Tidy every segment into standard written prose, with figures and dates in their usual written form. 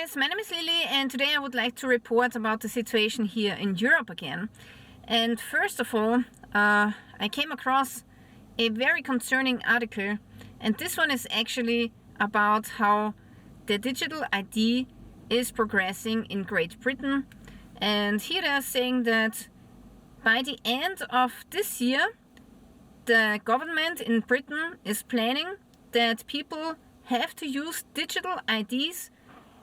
guys, my name is Lily and today I would like to report about the situation here in Europe again. And first of all, I came across a very concerning article, and this one is actually about how the digital ID is progressing in Great Britain. And here they are saying that by the end of this year, the government in Britain is planning that people have to use digital IDs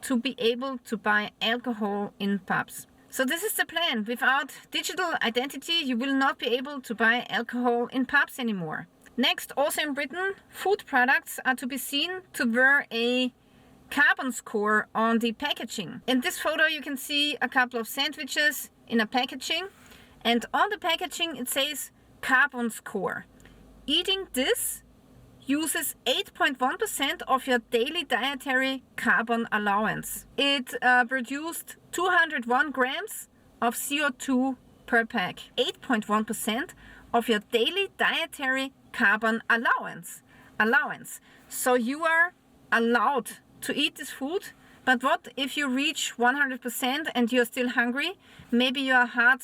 to be able to buy alcohol in pubs. So this is the plan. Without digital identity, you will not be able to buy alcohol in pubs anymore. Next, also in Britain, food products are to be seen to wear a carbon score on the packaging. In this photo you can see a couple of sandwiches in a packaging, and on the packaging it says carbon score. Eating this uses 8.1% of your daily dietary carbon allowance. It produced 201 grams of CO2 per pack. 8.1% of your daily dietary carbon allowance. So you are allowed to eat this food, but what if you reach 100% and you're still hungry? Maybe you're a hard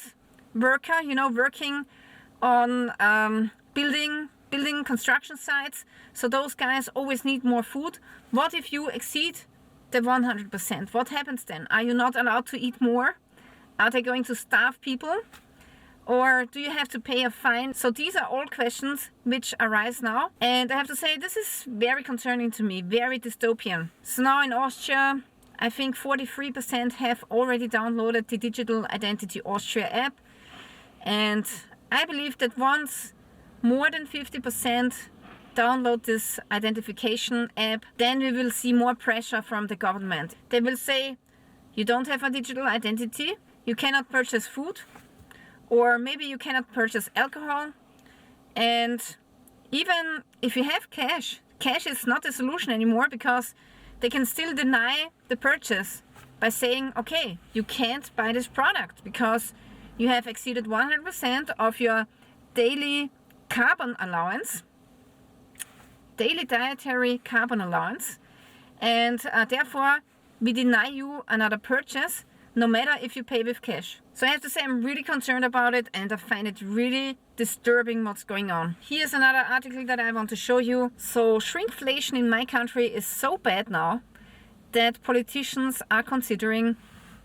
worker, working on building construction sites, so those guys always need more food. What if you exceed the 100%? What happens then? Are you not allowed to eat more? Are they going to starve people? Or do you have to pay a fine? So these are all questions which arise now, and I have to say this is very concerning to me, very dystopian. So now in Austria, I think 43% have already downloaded the Digital Identity Austria app, and I believe that once more than 50% download this identification app, then we will see more pressure from the government. They will say, you don't have a digital identity, you cannot purchase food, or maybe you cannot purchase alcohol. And even if you have cash is not a solution anymore, because they can still deny the purchase by saying, okay, you can't buy this product because you have exceeded 100% of your daily carbon allowance, daily dietary carbon allowance, and therefore we deny you another purchase, no matter if you pay with cash. So I have to say I'm really concerned about it, and I find it really disturbing what's going on. Here's another article that I want to show you. So shrinkflation in my country is so bad now that politicians are considering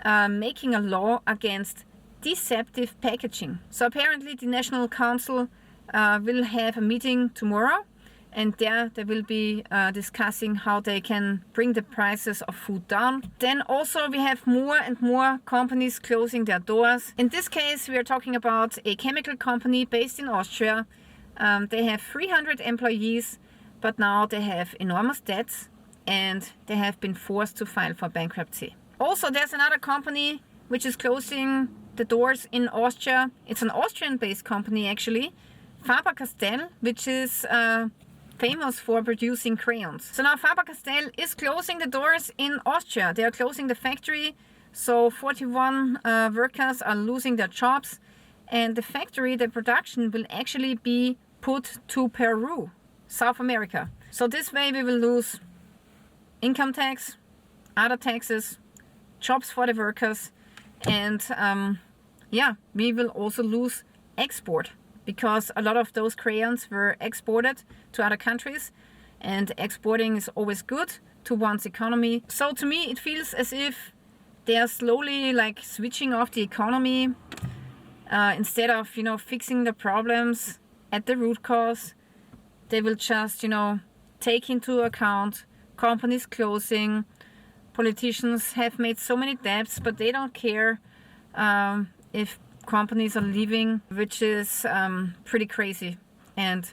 making a law against deceptive packaging. So apparently the National Council will have a meeting tomorrow, and there they will be discussing how they can bring the prices of food down. Then also we have more and more companies closing their doors. In this case we are talking about a chemical company based in Austria. They have 300 employees, but now they have enormous debts and they have been forced to file for bankruptcy. Also there's another company which is closing the doors in Austria. It's an Austrian based company actually, Faber-Castell, which is famous for producing crayons. So now Faber-Castell is closing the doors in Austria. They are closing the factory, so 41 workers are losing their jobs, and the factory, the production, will actually be put to Peru, South America. So this way we will lose income tax, other taxes, jobs for the workers, and we will also lose export, because a lot of those crayons were exported to other countries, and exporting is always good to one's economy. So to me it feels as if they are slowly switching off the economy instead of fixing the problems at the root cause. They will just take into account companies closing. Politicians have made so many debts, but they don't care if companies are leaving, which is pretty crazy, and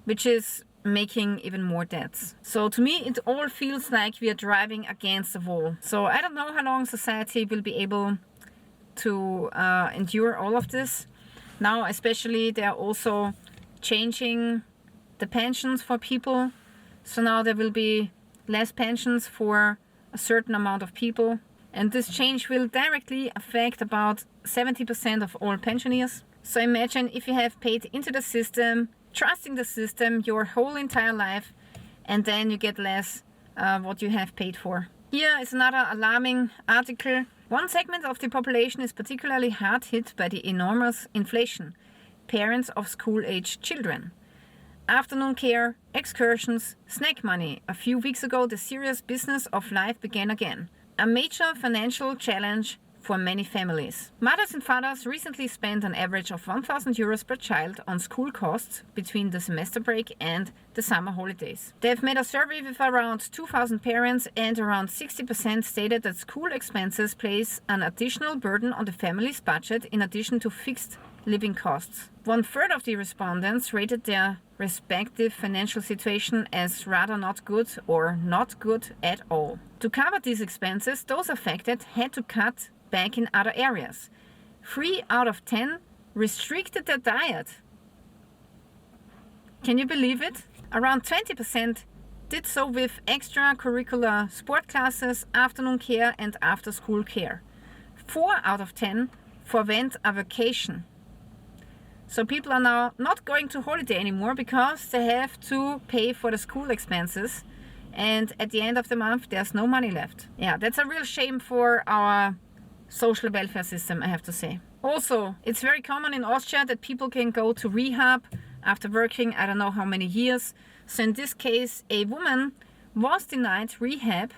which is making even more debts. So to me it all feels like we are driving against the wall. So I don't know how long society will be able to endure all of this. Now especially they are also changing the pensions for people. So now there will be less pensions for a certain amount of people. And this change will directly affect about 70% of all pensioners. So imagine if you have paid into the system, trusting the system your whole entire life, and then you get less what you have paid for. Here is another alarming article. One segment of the population is particularly hard hit by the enormous inflation. Parents of school-aged children. Afternoon care, excursions, snack money. A few weeks ago, the serious business of life began again. A major financial challenge for many families. Mothers and fathers recently spent an average of 1,000 euros per child on school costs between the semester break and the summer holidays. They've made a survey with around 2,000 parents, and around 60% stated that school expenses place an additional burden on the family's budget in addition to fixed living costs. 1/3 of the respondents rated their respective financial situation as rather not good or not good at all. To cover these expenses, those affected had to cut back in other areas. 3 out of 10 restricted their diet. Can you believe it? Around 20% did so with extracurricular sport classes, afternoon care and after-school care. 4 out of 10 forwent a vacation. So people are now not going to holiday anymore because they have to pay for the school expenses, and at the end of the month there's no money left. Yeah, that's a real shame for our social welfare system, I have to say. Also, it's very common in Austria that people can go to rehab after working I don't know how many years. So in this case, a woman was denied rehab,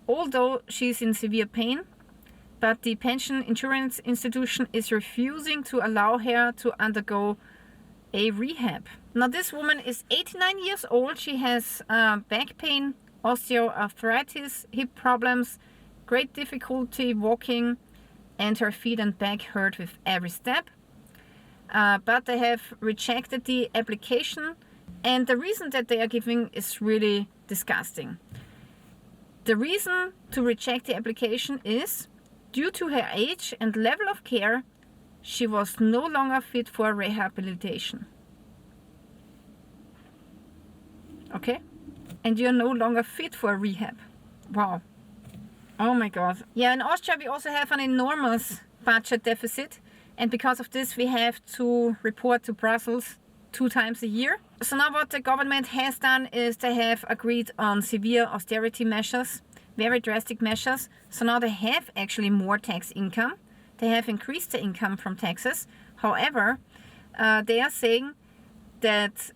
although she's in severe pain, but the pension insurance institution is refusing to allow her to undergo a rehab. Now this woman is 89 years old. She has back pain, osteoarthritis, hip problems, great difficulty walking, and her feet and back hurt with every step. But they have rejected the application, and the reason that they are giving is really disgusting. The reason to reject the application is due to her age and level of care, she was no longer fit for rehabilitation. Okay? And you're no longer fit for rehab. Wow. Oh my God. Yeah, in Austria we also have an enormous budget deficit, and because of this we have to report to Brussels 2 times a year. So now what the government has done is they have agreed on severe austerity measures, very drastic measures. So now they have actually more tax income. They have increased the income from taxes. However, they are saying that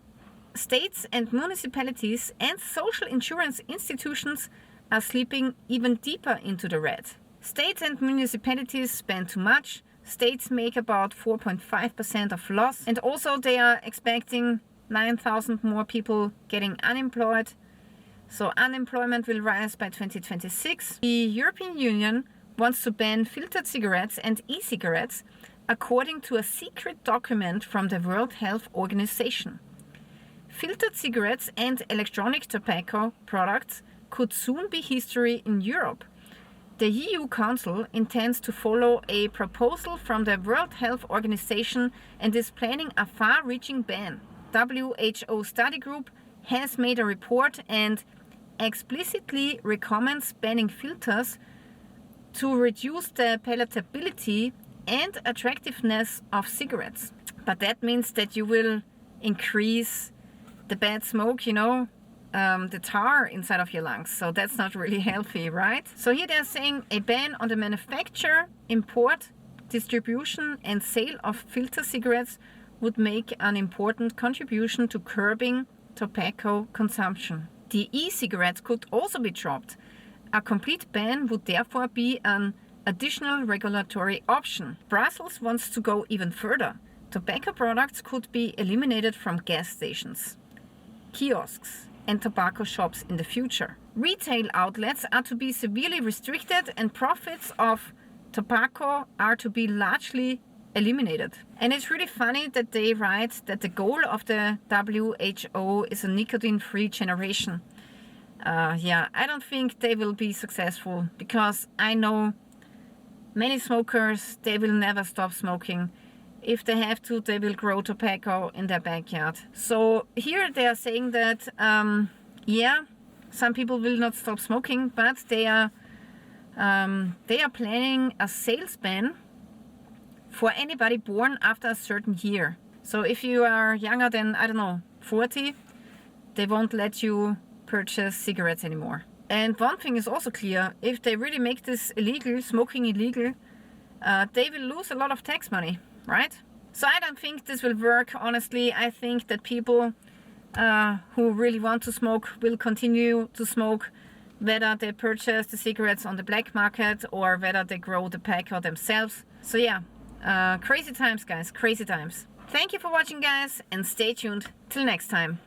states and municipalities and social insurance institutions are slipping even deeper into the red. States and municipalities spend too much. States make about 4.5% of loss. And also they are expecting 9,000 more people getting unemployed. So unemployment will rise by 2026. The European Union wants to ban filtered cigarettes and e-cigarettes, according to a secret document from the World Health Organization. Filtered cigarettes and electronic tobacco products could soon be history in Europe. The EU Council intends to follow a proposal from the World Health Organization and is planning a far-reaching ban. WHO study group has made a report and explicitly recommends banning filters to reduce the palatability and attractiveness of cigarettes. But that means that you will increase the bad smoke, you know, the tar inside of your lungs. So that's not really healthy, right? So here they're saying a ban on the manufacture, import, distribution and sale of filter cigarettes would make an important contribution to curbing tobacco consumption. The e-cigarettes could also be dropped. A complete ban would therefore be an additional regulatory option. Brussels wants to go even further. Tobacco products could be eliminated from gas stations, kiosks and tobacco shops in the future. Retail outlets are to be severely restricted and profits of tobacco are to be largely eliminated. And it's really funny that they write that the goal of the WHO is a nicotine-free generation. Yeah, I don't think they will be successful, because I know many smokers, they will never stop smoking. If they have to, they will grow tobacco in their backyard. So here they are saying that, yeah, some people will not stop smoking, but they are planning a sales ban for anybody born after a certain year. So if you are younger than, I don't know, 40, they won't let you purchase cigarettes anymore. And one thing is also clear, if they really make this illegal, smoking illegal, they will lose a lot of tax money, right? So I don't think this will work, honestly. I think that people who really want to smoke will continue to smoke, whether they purchase the cigarettes on the black market or whether they grow the pack or themselves. So yeah, crazy times, guys, crazy times. Thank you for watching, guys, and stay tuned till next time.